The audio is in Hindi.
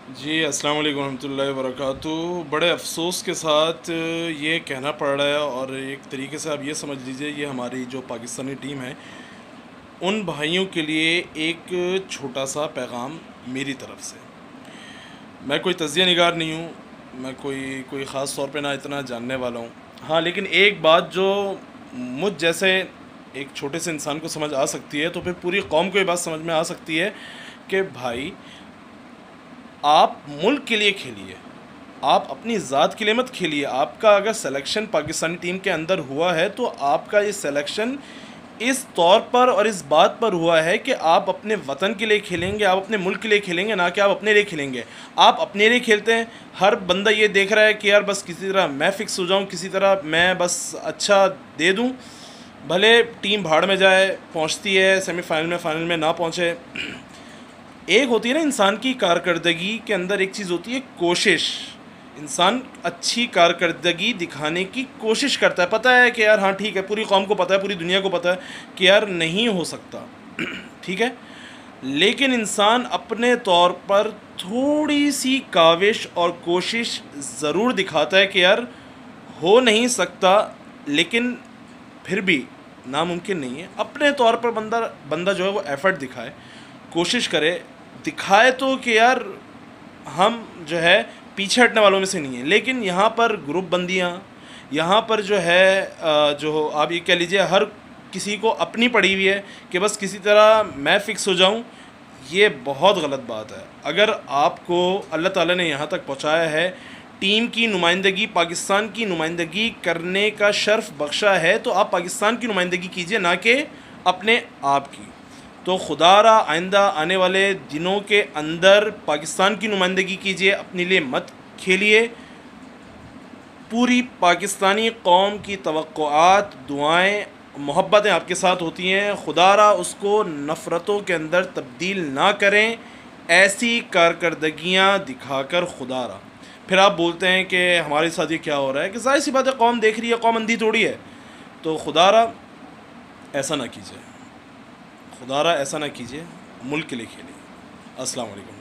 जी, अस्सलाम वालेकुम रहमतुल्लाहि व बरकातुहू। बड़े अफ़सोस के साथ ये कहना पड़ रहा है, और एक तरीके से आप ये समझ लीजिए, ये हमारी जो पाकिस्तानी टीम है, उन भाइयों के लिए एक छोटा सा पैगाम मेरी तरफ़ से। मैं कोई तज़िया निगार नहीं हूँ, मैं कोई कोई ख़ास तौर पे ना इतना जानने वाला हूँ। हाँ, लेकिन एक बात जो मुझ जैसे एक छोटे से इंसान को समझ आ सकती है, तो फिर पूरी कौम को ये बात समझ में आ सकती है कि भाई, आप मुल्क के लिए खेलिए, आप अपनी ज़ात के लिए मत खेलिए। आपका अगर सिलेक्शन पाकिस्तानी टीम के अंदर हुआ है, तो आपका ये सिलेक्शन इस तौर पर और इस बात पर हुआ है कि आप अपने वतन के लिए खेलेंगे, आप अपने मुल्क के लिए खेलेंगे, ना कि आप अपने लिए खेलेंगे। आप अपने लिए खेलते हैं, हर बंदा ये देख रहा है कि यार बस किसी तरह मैं फ़िक्स हो जाऊँ, किसी तरह मैं बस अच्छा दे दूँ, भले टीम भाड़ में जाए, पहुँचती है सेमीफ़ाइनल में, फ़ाइनल में ना पहुँचे। एक होती है ना इंसान की कारकर्दगी के अंदर, एक चीज़ होती है कोशिश। इंसान अच्छी कारकर्दगी दिखाने की कोशिश करता है, पता है कि यार हाँ ठीक है, पूरी कौम को पता है, पूरी दुनिया को पता है कि यार नहीं हो सकता। ठीक है, लेकिन इंसान अपने तौर पर थोड़ी सी काविश और कोशिश ज़रूर दिखाता है कि यार हो नहीं सकता, लेकिन फिर भी नामुमकिन नहीं है। अपने तौर पर बंदा बंदा जो है वो एफ़र्ट दिखाए, कोशिश करे, दिखाए तो कि यार हम जो है पीछे हटने वालों में से नहीं है। लेकिन यहाँ पर ग्रुप बंदियाँ, यहाँ पर जो है जो आप ये कह लीजिए हर किसी को अपनी पड़ी हुई है कि बस किसी तरह मैं फ़िक्स हो जाऊँ, ये बहुत गलत बात है। अगर आपको अल्लाह ताला ने यहाँ तक पहुँचाया है, टीम की नुमाइंदगी, पाकिस्तान की नुमाइंदगी करने का शर्फ़ बख्शा है, तो आप पाकिस्तान की नुमाइंदगी कीजिए, ना कि अपने आप की। तो खुदारा आइंदा आने वाले दिनों के अंदर पाकिस्तान की नुमाइंदगी कीजिए, अपने लिए मत खेलिए। पूरी पाकिस्तानी कौम की तवक्कुआत, दुआएं, मोहब्बतें आपके साथ होती हैं। खुदारा उसको नफ़रतों के अंदर तब्दील ना करें, ऐसी कारकर्दगियाँ दिखाकर खुदारा। फिर आप बोलते हैं कि हमारे साथ ये क्या हो रहा है, कि ज़ाहिर सी बात है, कौम देख रही है, कौम अंधी थोड़ी है। तो खुदारा ऐसा ना कीजिए, खुदारा ऐसा ना कीजिए, मुल्क के लिए खेलिए। अस्सलाम वालेकुम।